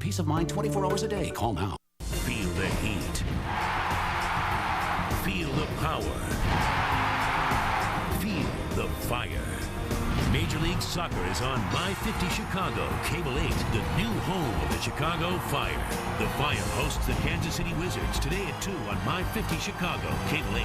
peace of mind 24 hours a day. Call now. Feel the heat. Feel the power. Feel the fire. Major League Soccer is on My 50 Chicago, Cable 8, the new home of the Chicago Fire. The Fire hosts the Kansas City Wizards today at 2 on My 50 Chicago, Cable 8.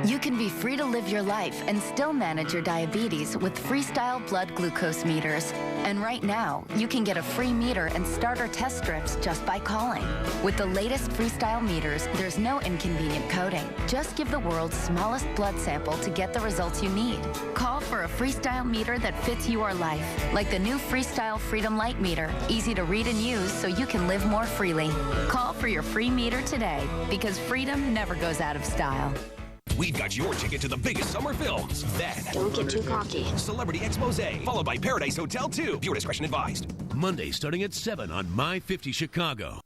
You can be free to live your life and still manage your diabetes with Freestyle blood glucose meters. And right now, you can get a free meter and starter test strips just by calling. With the latest Freestyle meters, there's no inconvenient coding. Just give the world's smallest blood sample to get the results you need. Call for a Freestyle meter that fits your life, like the new Freestyle Freedom Light meter, easy to read and use so you can live more freely. Call for your free meter today, because freedom never goes out of style. We've got your ticket to the biggest summer films. Then, don't get too cocky. Celebrity Expose, followed by Paradise Hotel 2. Viewer discretion advised. Monday starting at 7 on My 50 Chicago.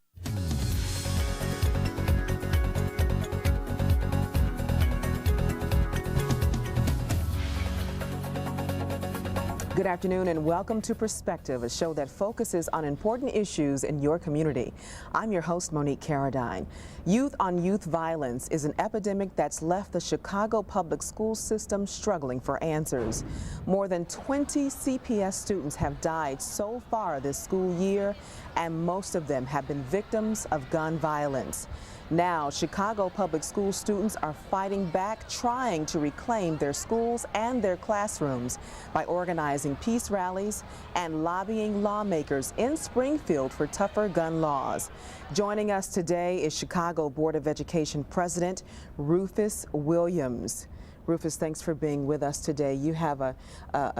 Good afternoon and welcome to Perspective, a show that focuses on important issues in your community. I'm your host, Monique Carradine. Youth on youth violence is an epidemic that's left the Chicago public school system struggling for answers. More than 20 CPS students have died so far this school year, and most of them have been victims of gun violence. Now, Chicago public school students are fighting back, trying to reclaim their schools and their classrooms by organizing peace rallies and lobbying lawmakers in Springfield for tougher gun laws. Joining us today is Chicago Board of Education President Rufus Williams. Rufus, thanks for being with us today. You have a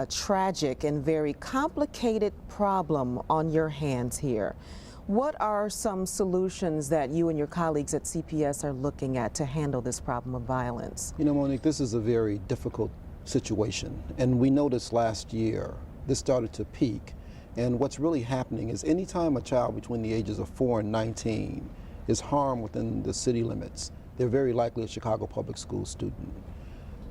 tragic and very complicated problem on your hands here. What are some solutions that you and your colleagues at CPS are looking at to handle this problem of violence? You know, Monique, this is a very difficult situation, and we noticed last year this started to peak. And what's really happening is anytime a child between the ages of 4 and 19 is harmed within the city limits, they're very likely a Chicago public school student.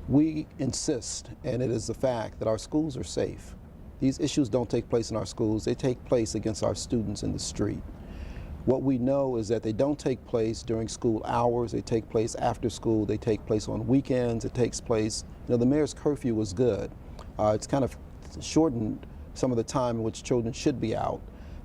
We insist, and it is a fact, that our schools are safe. These issues don't take place in our schools, they take place against our students in the street. What we know is that they don't take place during school hours, they take place after school, they take place on weekends, it takes place, you know, the mayor's curfew was good. It's kind of shortened some of the time in which children should be out,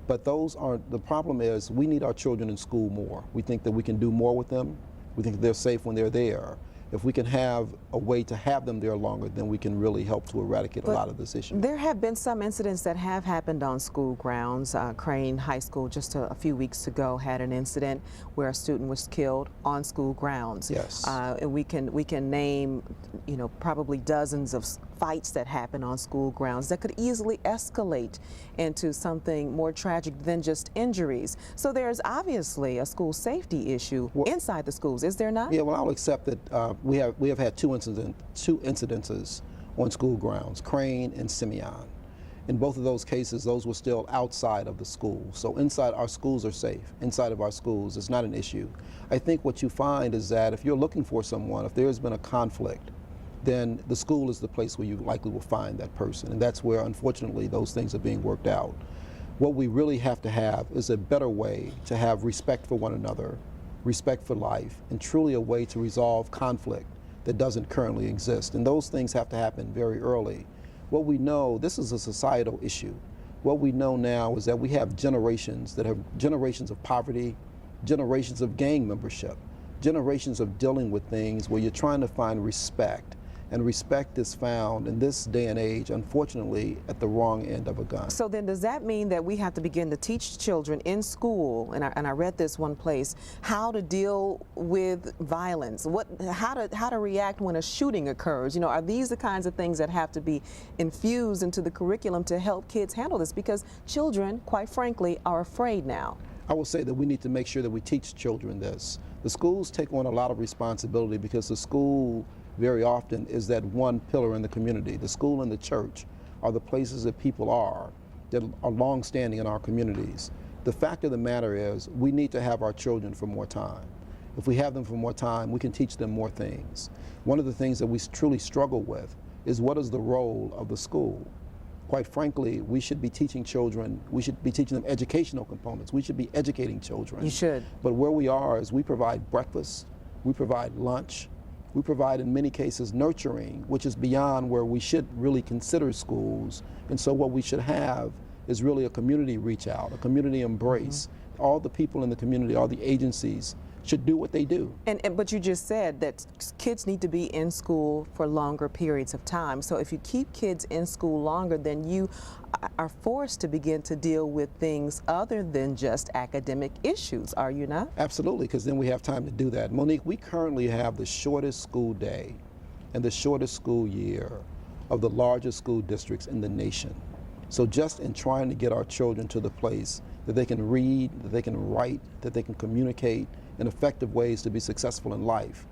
but those aren't, the problem is we need our children in school more. We think that we can do more with them, we think they're safe when they're there. If we can have a way to have them there longer, then we can really help to eradicate a lot of this issue. There have been some incidents that have happened on school grounds. Crane High School just a few weeks ago had an incident where a student was killed on school grounds. Yes. And we can name, you know, probably dozens of fights that happen on school grounds that could easily escalate into something more tragic than just injuries. So there's obviously a school safety issue inside the schools, is there not? Yeah, well, I'll accept that we have had two incidences on school grounds, Crane and Simeon. In both of those cases, those were still outside of the school. So inside our schools are safe. Inside of our schools, it's not an issue. I think what you find is that if you're looking for someone, if there's been a conflict, then the school is the place where you likely will find that person. And that's where, unfortunately, those things are being worked out. What we really have to have is a better way to have respect for one another, respect for life, and truly a way to resolve conflict that doesn't currently exist. And those things have to happen very early. What we know, this is a societal issue. What we know now is that we have generations that have generations of poverty, generations of gang membership, generations of dealing with things where you're trying to find respect. And respect is found in this day and age, unfortunately, at the wrong end of a gun. So then does that mean that we have to begin to teach children in school, and I read this one place, how to deal with violence, how to react when a shooting occurs? You know, are these the kinds of things that have to be infused into the curriculum to help kids handle this? Because children, quite frankly, are afraid now. I will say that we need to make sure that we teach children this. The schools take on a lot of responsibility because the school very often is that one pillar in the community. The school and the church are the places that people are that are long-standing in our communities. The fact of the matter is we need to have our children for more time. If we have them for more time, we can teach them more things. One of the things that we truly struggle with is what is the role of the school? quite frankly, we should be teaching children, we should be teaching them educational components. We should be educating children. You should. But where we are is we provide breakfast, we provide lunch, we provide in many cases nurturing, which is beyond where we should really consider schools. And so what we should have is really a community reach out, a community embrace. All the people in the community, all the agencies should do what they do. But you just said that kids need to be in school for longer periods of time. So if you keep kids in school longer, then you are forced to begin to deal with things other than just academic issues, are you not? Absolutely, because then we have time to do that. Monique, we currently have the shortest school day and the shortest school year of the largest school districts in the nation. So just in trying to get our children to the place that they can read, that they can write, that they can communicate in effective ways to be successful in life,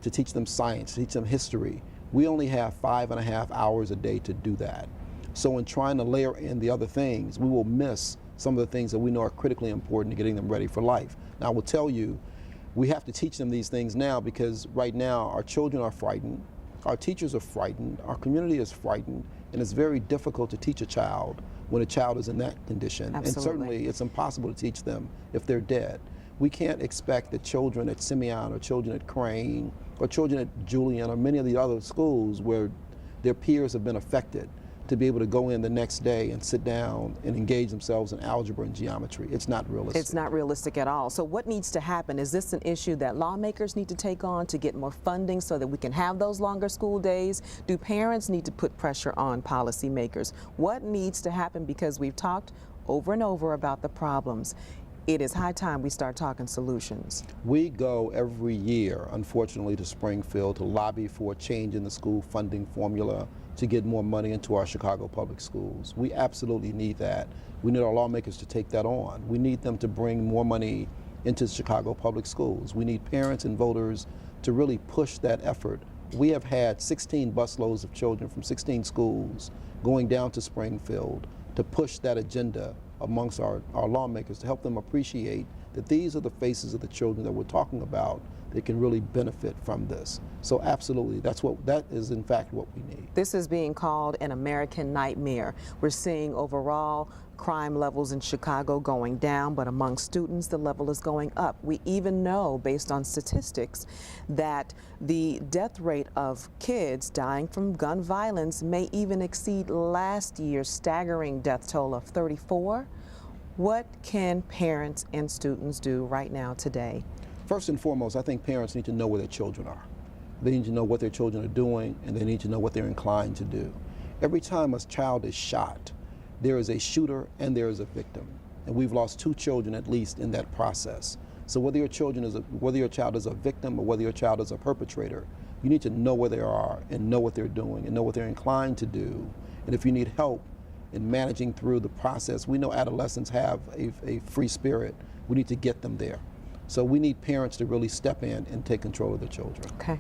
to teach them science, to teach them history, we only have 5.5 hours a day to do that. So in trying to layer in the other things, we will miss some of the things that we know are critically important to getting them ready for life. Now I will tell you, we have to teach them these things now because right now our children are frightened, our teachers are frightened, our community is frightened, and it's very difficult to teach a child when a child is in that condition. Absolutely. And certainly it's impossible to teach them if they're dead. We can't expect that children at Simeon or children at Crane or children at Julian or many of the other schools where their peers have been affected to be able to go in the next day and sit down and engage themselves in algebra and geometry. It's not realistic. It's not realistic at all. So what needs to happen? Is this an issue that lawmakers need to take on to get more funding so that we can have those longer school days? Do parents need to put pressure on policymakers? What needs to happen? Because we've talked over and over about the problems. It is high time we start talking solutions. We go every year, unfortunately, to Springfield to lobby for a change in the school funding formula to get more money into our Chicago public schools. We absolutely need that. We need our lawmakers to take that on. We need them to bring more money into Chicago public schools. We need parents and voters to really push that effort. We have had 16 busloads of children from 16 schools going down to Springfield to push that agenda amongst our lawmakers to help them appreciate that these are the faces of the children that we're talking about that can really benefit from this. So absolutely, that is in fact what we need. This is being called an American nightmare. We're seeing overall crime levels in Chicago going down, but among students, the level is going up. We even know, based on statistics, that the death rate of kids dying from gun violence may even exceed last year's staggering death toll of 34. What can parents and students do right now today? First and foremost, I think parents need to know where their children are. They need to know what their children are doing, and they need to know what they're inclined to do. Every time a child is shot, there is a shooter and there is a victim. And we've lost 2 children at least in that process. So whether your child is a victim or whether your child is a perpetrator, you need to know where they are and know what they're doing and know what they're inclined to do. And if you need help in managing through the process, we know adolescents have a free spirit. We need to get them there. So we need parents to really step in and take control of their children. Okay.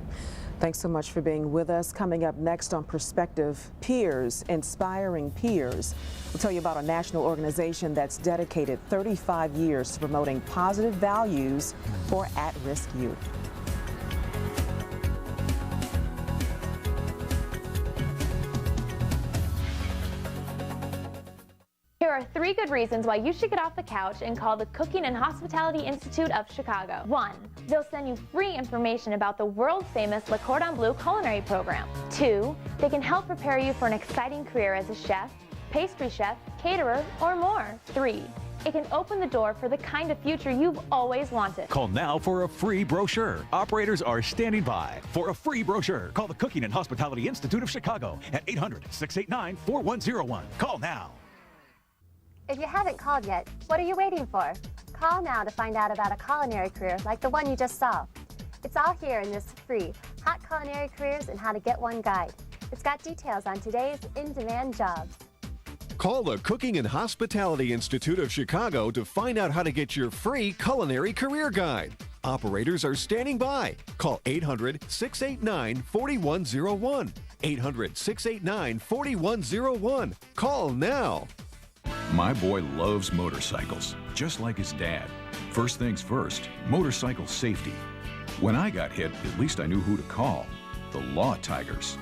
Thanks so much for being with us. Coming up next on Perspective, Peers, Inspiring Peers. We'll tell you about a national organization that's dedicated 35 years to promoting positive values for at-risk youth. Here are 3 good reasons why you should get off the couch and call the Cooking and Hospitality Institute of Chicago. 1. They'll send you free information about the world-famous Le Cordon Bleu culinary program. 2. They can help prepare you for an exciting career as a chef, pastry chef, caterer, or more. 3. It can open the door for the kind of future you've always wanted. Call now for a free brochure. Operators are standing by for a free brochure. Call the Cooking and Hospitality Institute of Chicago at 800-689-4101. Call now. If you haven't called yet, what are you waiting for? Call now to find out about a culinary career like the one you just saw. It's all here in this free Hot Culinary Careers and How to Get One guide. It's got details on today's in-demand jobs. Call the Cooking and Hospitality Institute of Chicago to find out how to get your free culinary career guide. Operators are standing by. Call 800-689-4101. 800-689-4101. Call now. My boy loves motorcycles, just like his dad. First things first, motorcycle safety. When I got hit, at least I knew who to call. The Law Tigers.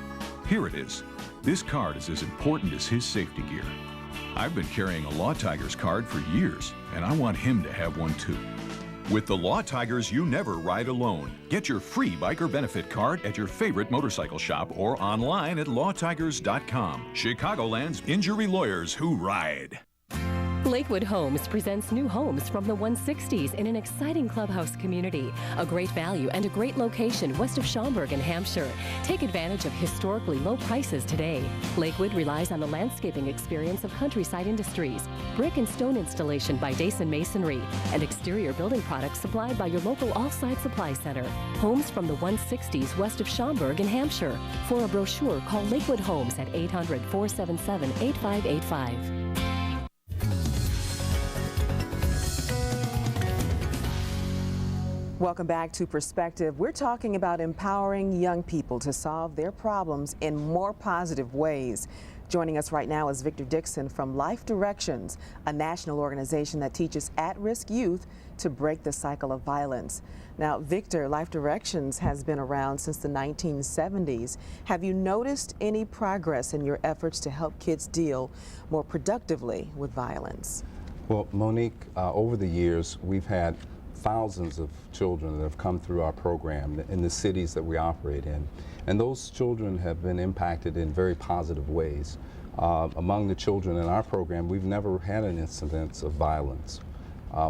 Here it is. This card is as important as his safety gear. I've been carrying a Law Tigers card for years, and I want him to have one too. With the Law Tigers, you never ride alone. Get your free biker benefit card at your favorite motorcycle shop or online at lawtigers.com. Chicagoland's injury lawyers who ride. Lakewood Homes presents new homes from the 160s in an exciting clubhouse community. A great value and a great location west of Schaumburg in Hampshire. Take advantage of historically low prices today. Lakewood relies on the landscaping experience of Countryside Industries, brick and stone installation by Dason Masonry, and exterior building products supplied by your local All-Side Supply Center. Homes from the 160s west of Schaumburg in Hampshire. For a brochure, call Lakewood Homes at 800-477-8585. Welcome back to Perspective. We're talking about empowering young people to solve their problems in more positive ways. Joining us right now is Victor Dixon from Life Directions, a national organization that teaches at-risk youth to break the cycle of violence. Now, Victor, Life Directions has been around since the 1970s. Have you noticed any progress in your efforts to help kids deal more productively with violence? Well, Monique, over the years, we've had thousands of children that have come through our program in the cities that we operate in. And those children have been impacted in very positive ways. Among the children in our program, we've never had an incidence of violence.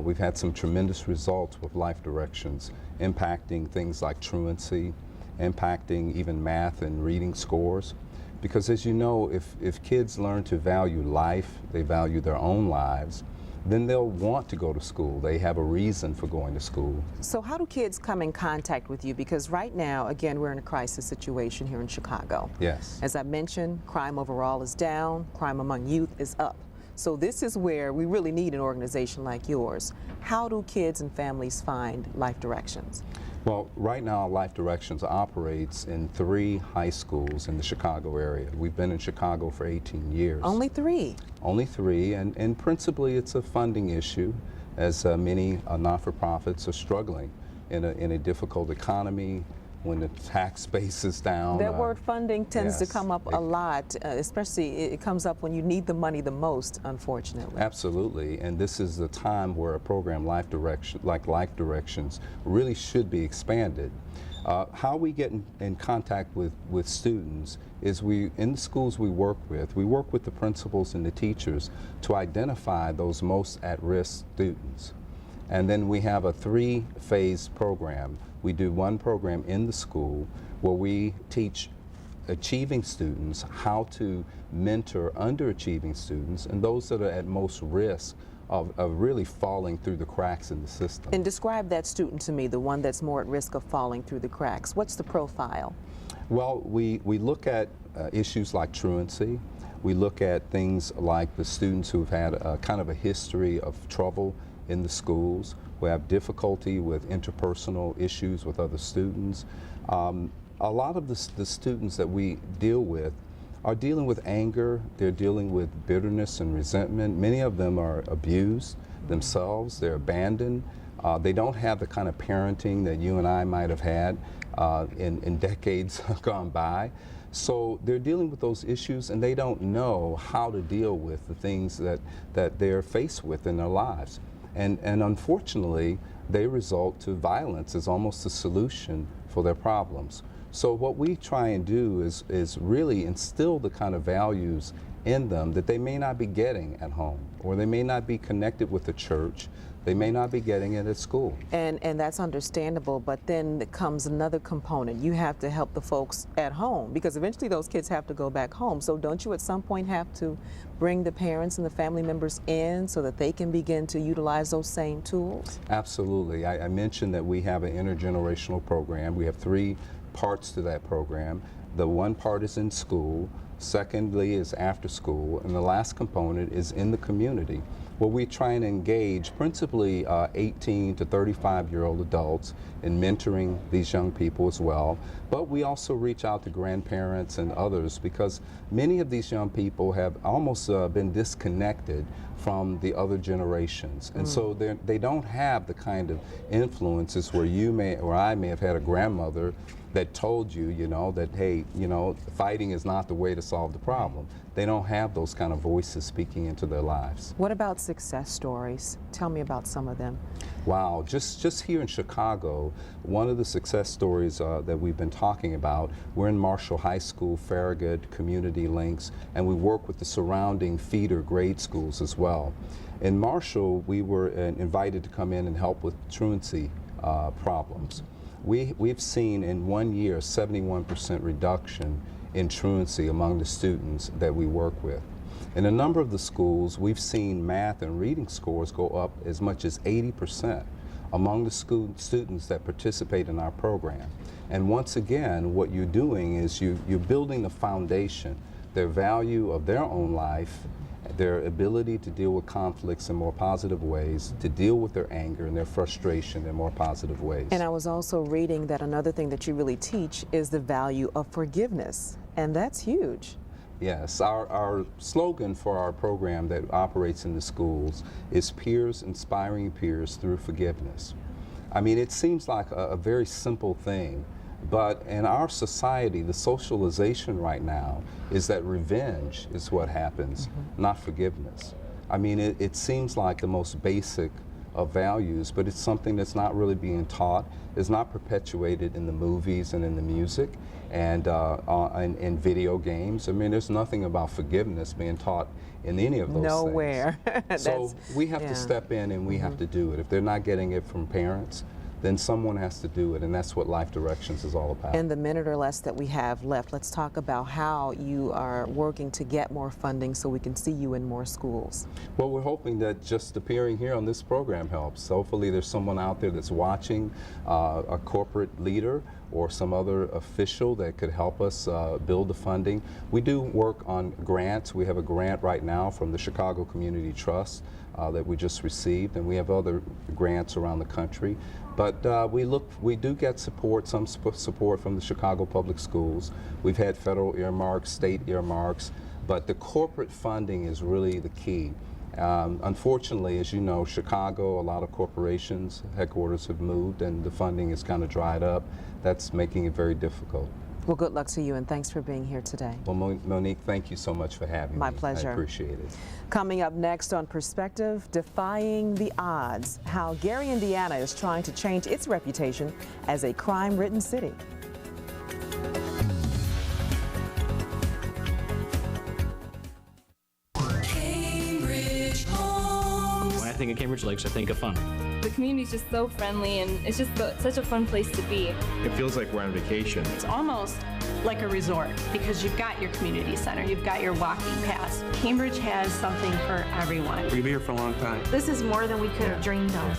We've had some tremendous results with Life Directions, impacting things like truancy, impacting even math and reading scores. Because as you know, if kids learn to value life, they value their own lives, then they'll want to go to school. They have a reason for going to school. So how do kids come in contact with you? Because right now, again, we're in a crisis situation here in Chicago. Yes. As I mentioned, crime overall is down, crime among youth is up. So this is where we really need an organization like yours. How do kids and families find Life Directions? Well, right now, Life Directions operates in 3 high schools in the Chicago area. We've been in Chicago for 18 years. Only 3? Only 3, and principally it's a funding issue, as many not-for-profits are struggling in a difficult economy, when the tax base is down. That word funding tends to come up a lot, especially it comes up when you need the money the most, unfortunately. Absolutely, and this is the time where a program like Life Directions really should be expanded. How we get in contact with students is in the schools we work with the principals and the teachers to identify those most at-risk students. And then we have a 3-phase program. We do one program in the school where we teach achieving students how to mentor underachieving students and those that are at most risk of really falling through the cracks in the system. And describe that student to me, the one that's more at risk of falling through the cracks. What's the profile? Well, we look at issues like truancy. We look at things like the students who've had a kind of a history of trouble in the schools, who have difficulty with interpersonal issues with other students. A lot of the students that we deal with are dealing with anger, they're dealing with bitterness and resentment. Many of them are abused themselves, they're abandoned. They don't have the kind of parenting that you and I might have had in decades gone by. So they're dealing with those issues and they don't know how to deal with the things that they're faced with in their lives. And unfortunately, they result to violence as almost a solution for their problems. So what we try and do is really instill the kind of values in them that they may not be getting at home, or they may not be connected with the church, they may not be getting it at school. And that's understandable, but then comes another component. You have to help the folks at home, because eventually those kids have to go back home. So don't you at some point have to bring the parents and the family members in so that they can begin to utilize those same tools? Absolutely. I mentioned that we have an intergenerational program. We have 3 parts to that program. The one part is in school, secondly is after school, and the last component is in the community, where we try and engage principally 18 to 35-year-old adults in mentoring these young people as well. But we also reach out to grandparents and others, because many of these young people have almost been disconnected from the other generations. And so they don't have the kind of influences where you may, or I may have had a grandmother that told you, you know, that, hey, you know, fighting is not the way to solve the problem. They don't have those kind of voices speaking into their lives. What about success stories? Tell me about some of them. Wow, just here in Chicago, one of the success stories that we've been talking about, we're in Marshall High School, Farragut, Community Links, and we work with the surrounding feeder grade schools as well. In Marshall, we were invited to come in and help with truancy problems. We've seen in 1 year 71% reduction in truancy among the students that we work with. In a number of the schools, we've seen math and reading scores go up as much as 80% among the students that participate in our program. And once again, what you're doing is you're building the foundation, their value of their own life, their ability to deal with conflicts in more positive ways, to deal with their anger and their frustration in more positive ways. And I was also reading that another thing that you really teach is the value of forgiveness, and that's huge. Yes, our slogan for our program that operates in the schools is peers inspiring peers through forgiveness. I mean, it seems like a very simple thing, but in our society, the socialization right now is that revenge is what happens, not forgiveness. I mean, it seems like the most basic of values, but it's something that's not really being taught, is not perpetuated in the movies and in the music and in video games. I mean, there's nothing about forgiveness being taught in any of those Nowhere. things. So we have to step in and we have to do it. If they're not getting it from parents, then someone has to do it, and that's what Life Directions is all about. In the minute or less that we have left, let's talk about how you are working to get more funding so we can see you in more schools. Well, we're hoping that just appearing here on this program helps. Hopefully there's someone out there that's watching, a corporate leader or some other official that could help us build the funding. We do work on grants. We have a grant right now from the Chicago Community Trust that we just received, and we have other grants around the country. But we do get support, some support from the Chicago Public Schools. We've had federal earmarks, state earmarks, but the corporate funding is really the key. Unfortunately, as you know, Chicago, a lot of corporations, headquarters have moved, and the funding is kind of dried up. That's making it very difficult. Well, good luck to you, and thanks for being here today. Well, Monique, thank you so much for having me. My pleasure. I appreciate it. Coming up next on Perspective, Defying the Odds, how Gary, Indiana is trying to change its reputation as a crime-ridden city. Cambridge Homes. When I think of Cambridge Lakes, I think of fun. The community is just so friendly, and it's just such a fun place to be. It feels like we're on vacation. It's almost like a resort because you've got your community center, you've got your walking paths. Cambridge has something for everyone. We're going to be here for a long time. This is more than we could have dreamed of.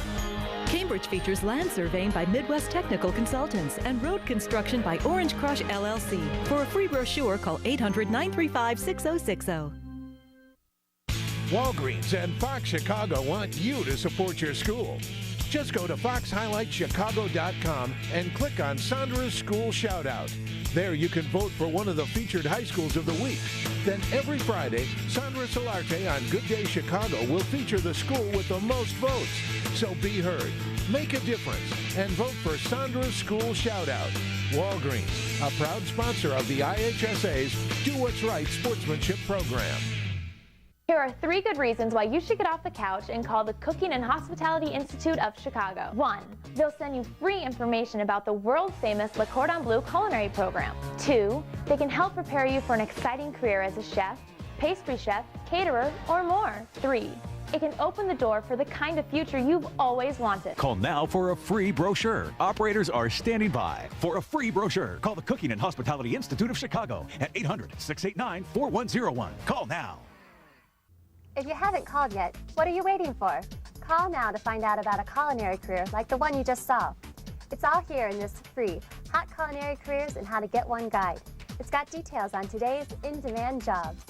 Cambridge features land surveying by Midwest Technical Consultants and road construction by Orange Crush LLC. For a free brochure, call 800-935-6060. Walgreens and Fox Chicago want you to support your school. Just go to foxhighlightchicago.com and click on Sandra's School Shoutout. There you can vote for one of the featured high schools of the week. Then every Friday, Sandra Solarte on Good Day Chicago will feature the school with the most votes. So be heard, make a difference, and vote for Sandra's School Shoutout. Walgreens, a proud sponsor of the IHSA's Do What's Right sportsmanship program. Here are 3 good reasons why you should get off the couch and call the Cooking and Hospitality Institute of Chicago. 1. They'll send you free information about the world-famous Le Cordon Bleu culinary program. 2. They can help prepare you for an exciting career as a chef, pastry chef, caterer, or more. 3. It can open the door for the kind of future you've always wanted. Call now for a free brochure. Operators are standing by. For a free brochure, call the Cooking and Hospitality Institute of Chicago at 800-689-4101. Call now. If you haven't called yet, what are you waiting for? Call now to find out about a culinary career like the one you just saw. It's all here in this free Hot Culinary Careers and How to Get One guide. It's got details on today's in-demand jobs.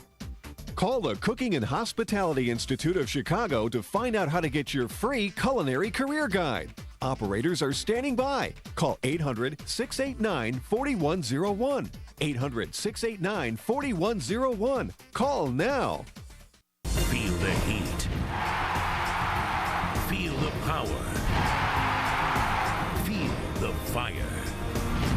Call the Cooking and Hospitality Institute of Chicago to find out how to get your free culinary career guide. Operators are standing by. Call 800-689-4101. 800-689-4101. Call now. Feel the heat. Feel the power. Feel the fire.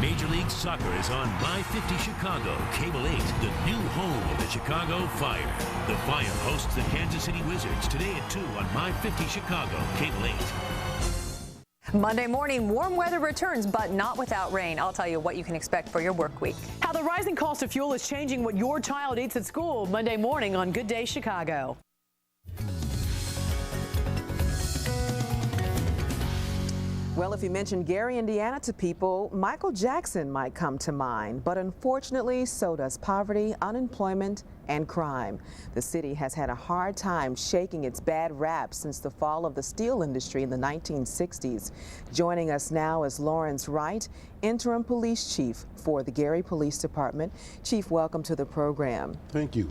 Major League Soccer is on My 50 Chicago, Cable 8, the new home of the Chicago Fire. The Fire hosts the Kansas City Wizards today at 2 on My 50 Chicago, Cable 8. Monday morning, warm weather returns, but not without rain. I'll tell you what you can expect for your work week. How the rising cost of fuel is changing what your child eats at school. Monday morning on Good Day Chicago. Well, if you mention Gary, Indiana to people, Michael Jackson might come to mind. But unfortunately, so does poverty, unemployment, and crime. The city has had a hard time shaking its bad rap since the fall of the steel industry in the 1960s. Joining us now is Lawrence Wright, interim police chief for the Gary Police Department. Chief, welcome to the program. Thank you.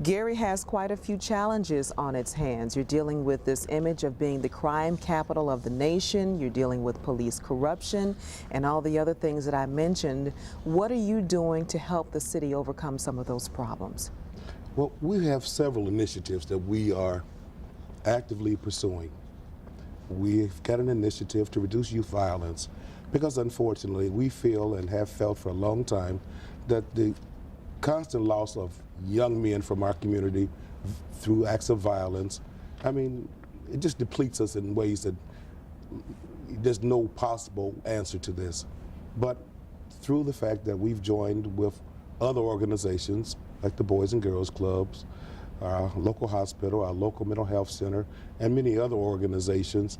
Gary has quite a few challenges on its hands. You're dealing with this image of being the crime capital of the nation. You're dealing with police corruption and all the other things that I mentioned. What are you doing to help the city overcome some of those problems? Well, we have several initiatives that we are actively pursuing. We've got an initiative to reduce youth violence because unfortunately we feel and have felt for a long time that the constant loss of young men from our community through acts of violence, I mean, it just depletes us in ways that there's no possible answer to this. But through the fact that we've joined with other organizations like the Boys and Girls Clubs, our local hospital, our local mental health center, and many other organizations,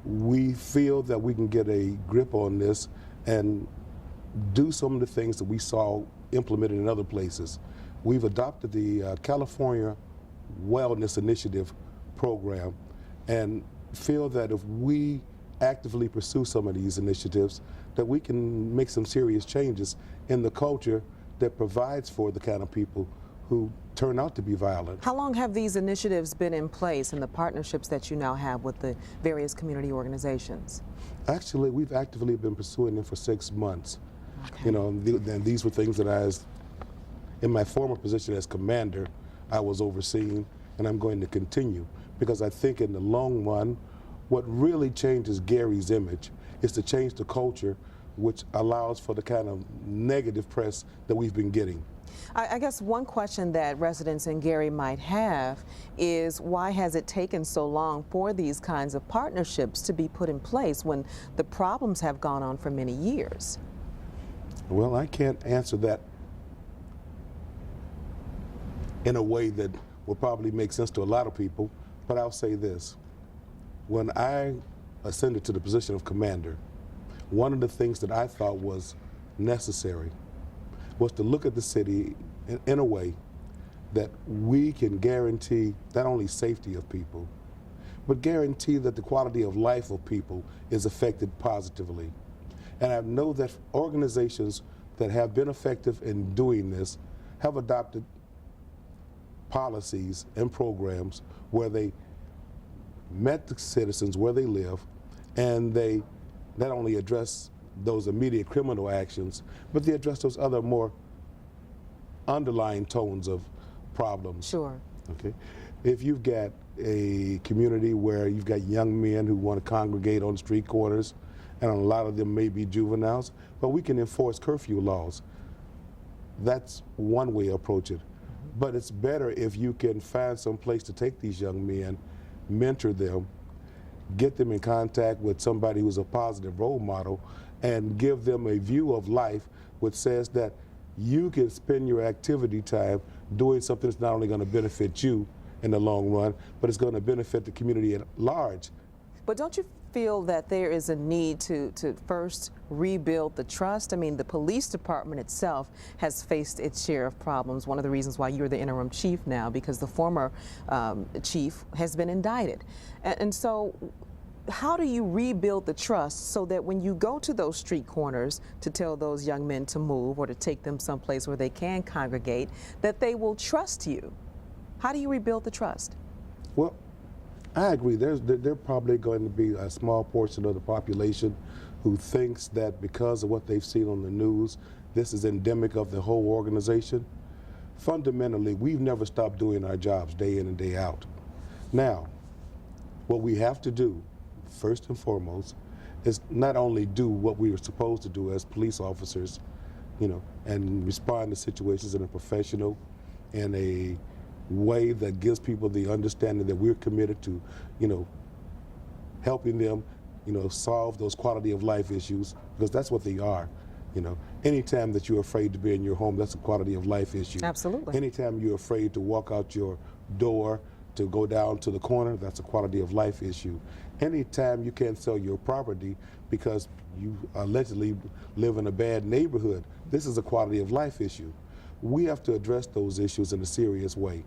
we feel that we can get a grip on this and do some of the things that we saw implemented in other places. We've adopted the California Wellness Initiative program and feel that if we actively pursue some of these initiatives, that we can make some serious changes in the culture that provides for the kind of people who turn out to be violent. How long have these initiatives been in place and the partnerships that you now have with the various community organizations? Actually, we've actively been pursuing them for 6 months. Okay. You know, and these were things that in my former position as commander, I was overseeing, and I'm going to continue because I think in the long run, what really changes Gary's image is to change the culture which allows for the kind of negative press that we've been getting. I guess one question that residents in Gary might have is why has it taken so long for these kinds of partnerships to be put in place when the problems have gone on for many years? Well, I can't answer that in a way that will probably make sense to a lot of people, but I'll say this. When I ascended to the position of commander, one of the things that I thought was necessary was to look at the city in a way that we can guarantee not only safety of people, but guarantee that the quality of life of people is affected positively. And I know that organizations that have been effective in doing this have adopted policies and programs where they met the citizens where they live, and they not only address those immediate criminal actions, but they address those other more underlying tones of problems. Sure. Okay. If you've got a community where you've got young men who want to congregate on street corners, and a lot of them may be juveniles, but we can enforce curfew laws. That's one way to approach it. But it's better if you can find some place to take these young men, mentor them, get them in contact with somebody who's a positive role model, and give them a view of life which says that you can spend your activity time doing something that's not only going to benefit you in the long run, but it's going to benefit the community at large. But don't you feel that there is a need to first rebuild the trust? I mean, the police department itself has faced its share of problems. One of the reasons why you're the interim chief now, because the former chief has been indicted. And so how do you rebuild the trust so that when you go to those street corners to tell those young men to move or to take them someplace where they can congregate, that they will trust you? How do you rebuild the trust? Well, I agree. There's probably going to be a small portion of the population who thinks that because of what they've seen on the news, this is endemic of the whole organization. Fundamentally, we've never stopped doing our jobs day in and day out. Now, what we have to do, first and foremost, is not only do what we were supposed to do as police officers, you know, and respond to situations in a professional, in a way that gives people the understanding that we're committed to, you know, helping them, you know, solve those quality of life issues, because that's what they are. You know, anytime that you're afraid to be in your home, that's a quality of life issue. Absolutely. Anytime you're afraid to walk out your door to go down to the corner, that's a quality of life issue. Anytime you can't sell your property because you allegedly live in a bad neighborhood, this is a quality of life issue. We have to address those issues in a serious way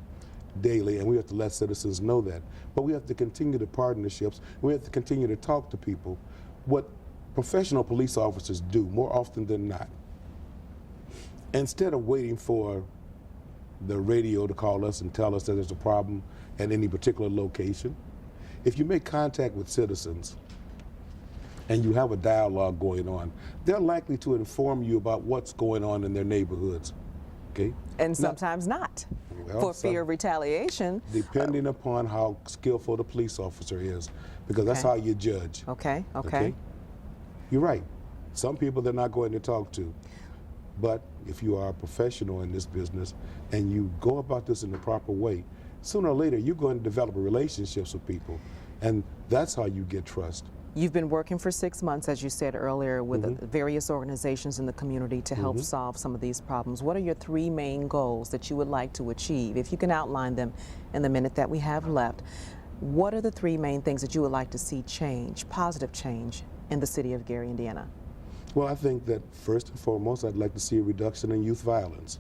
daily, and we have to let citizens know that. But we have to continue the partnerships. We have to continue to talk to people. What professional police officers do more often than not, instead of waiting for the radio to call us and tell us that there's a problem at any particular location, if you make contact with citizens and you have a dialogue going on, they're likely to inform you about what's going on in their neighborhoods. Okay? And sometimes not, for fear of retaliation. Depending upon how skillful the police officer is, because that's how you judge. Okay. You're right. Some people they're not going to talk to. But if you are a professional in this business and you go about this in the proper way, sooner or later you're going to develop relationships with people. And that's how you get trust. You've been working for 6 months, as you said earlier, with various organizations in the community to help solve some of these problems. What are your 3 main goals that you would like to achieve? If you can outline them in the minute that we have left, what are the 3 main things that you would like to see change, positive change, in the city of Gary, Indiana? Well, I think that first and foremost, I'd like to see a reduction in youth violence.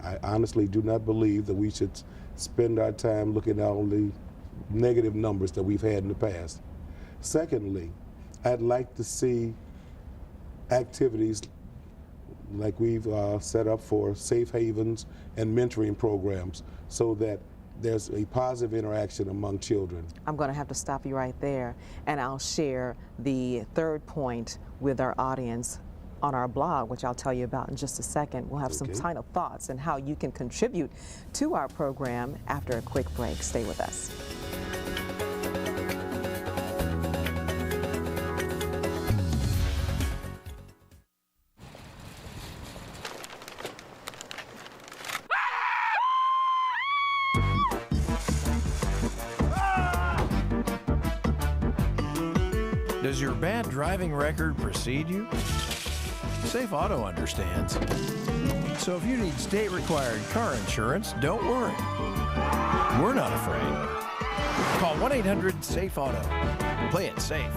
I honestly do not believe that we should spend our time looking at all the negative numbers that we've had in the past. Secondly, I'd like to see activities like we've set up for safe havens and mentoring programs so that there's a positive interaction among children. I'm going to have to stop you right there, and I'll share the 3rd point with our audience on our blog, which I'll tell you about in just a second. We'll have some final thoughts and how you can contribute to our program after a quick break. Stay with us. Does your bad driving record precede you? Safe Auto understands. So if you need state-required car insurance, don't worry. We're not afraid. Call 1-800-SAFE-AUTO. Play it safe.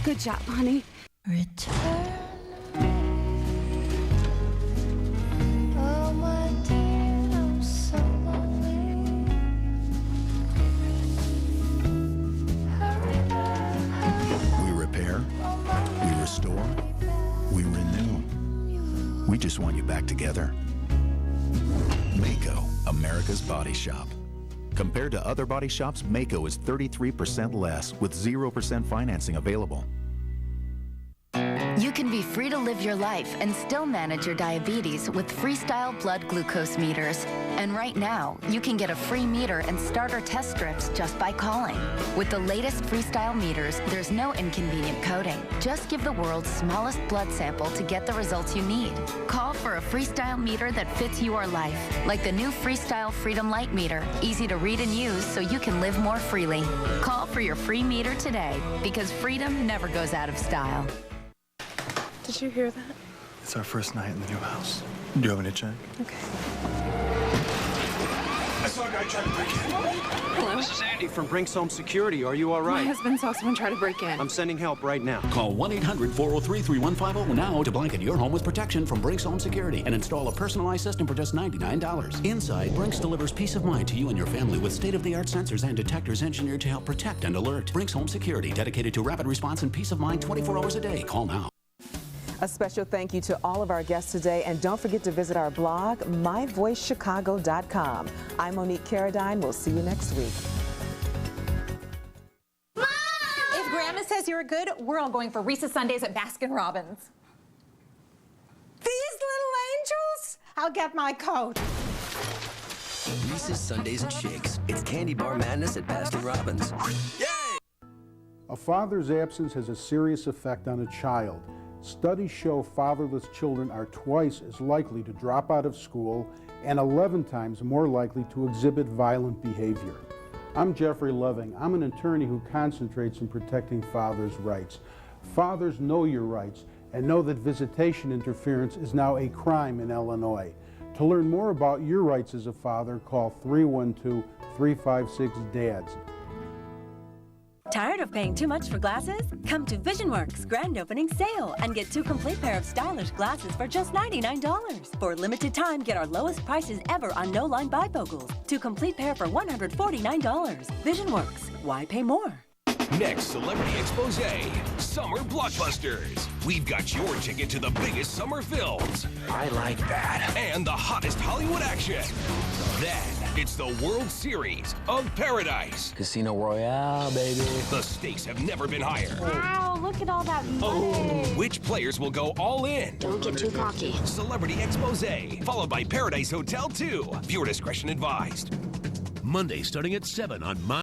Good job, honey. Return. We renew. We just want you back together. Maaco, America's Body Shop. Compared to other body shops, Maaco is 33% less with 0% financing available. You can be free to live your life and still manage your diabetes with Freestyle blood glucose meters. And right now, you can get a free meter and starter test strips just by calling. With the latest Freestyle meters, there's no inconvenient coding. Just give the world's smallest blood sample to get the results you need. Call for a Freestyle meter that fits your life, like the new Freestyle Freedom Light meter, easy to read and use so you can live more freely. Call for your free meter today, because freedom never goes out of style. Did you hear that? It's our first night in the new house. Do you have any check? Okay. I saw a guy trying to break in. Hello? This is Andy from Brinks Home Security. Are you all right? My husband saw someone try to break in. I'm sending help right now. Call 1-800-403-3150 now to blanket your home with protection from Brinks Home Security and install a personalized system for just $99. Inside, Brinks delivers peace of mind to you and your family with state-of-the-art sensors and detectors engineered to help protect and alert. Brinks Home Security, dedicated to rapid response and peace of mind 24 hours a day. Call now. A special thank you to all of our guests today, and don't forget to visit our blog, myvoicechicago.com. I'm Monique Carradine. We'll see you next week. Mom! If Grandma says you're good, we're all going for Reese's Sundays at Baskin-Robbins. These little angels? I'll get my coat. Reese's Sundays and Shakes. It's candy bar madness at Baskin-Robbins. Yay! A father's absence has a serious effect on a child. Studies show fatherless children are twice as likely to drop out of school and 11 times more likely to exhibit violent behavior. I'm Jeffrey Loving. I'm an attorney who concentrates on protecting fathers' rights. Fathers, know your rights and know that visitation interference is now a crime in Illinois. To learn more about your rights as a father, call 312-356-DADS. Tired of paying too much for glasses? Come to VisionWorks Grand Opening Sale and get 2 complete pair of stylish glasses for just $99. For a limited time, get our lowest prices ever on no-line bifocals. 2 complete pair for $149. VisionWorks. Why pay more? Next Celebrity Expose, Summer Blockbusters. We've got your ticket to the biggest summer films. I like that. And the hottest Hollywood action. Then it's the World Series of Paradise. Casino Royale, baby. The stakes have never been higher. Wow, look at all that money. Oh, which players will go all in? Don't get too cocky. Celebrity Expose, followed by Paradise Hotel 2. Viewer discretion advised. Monday starting at 7 on My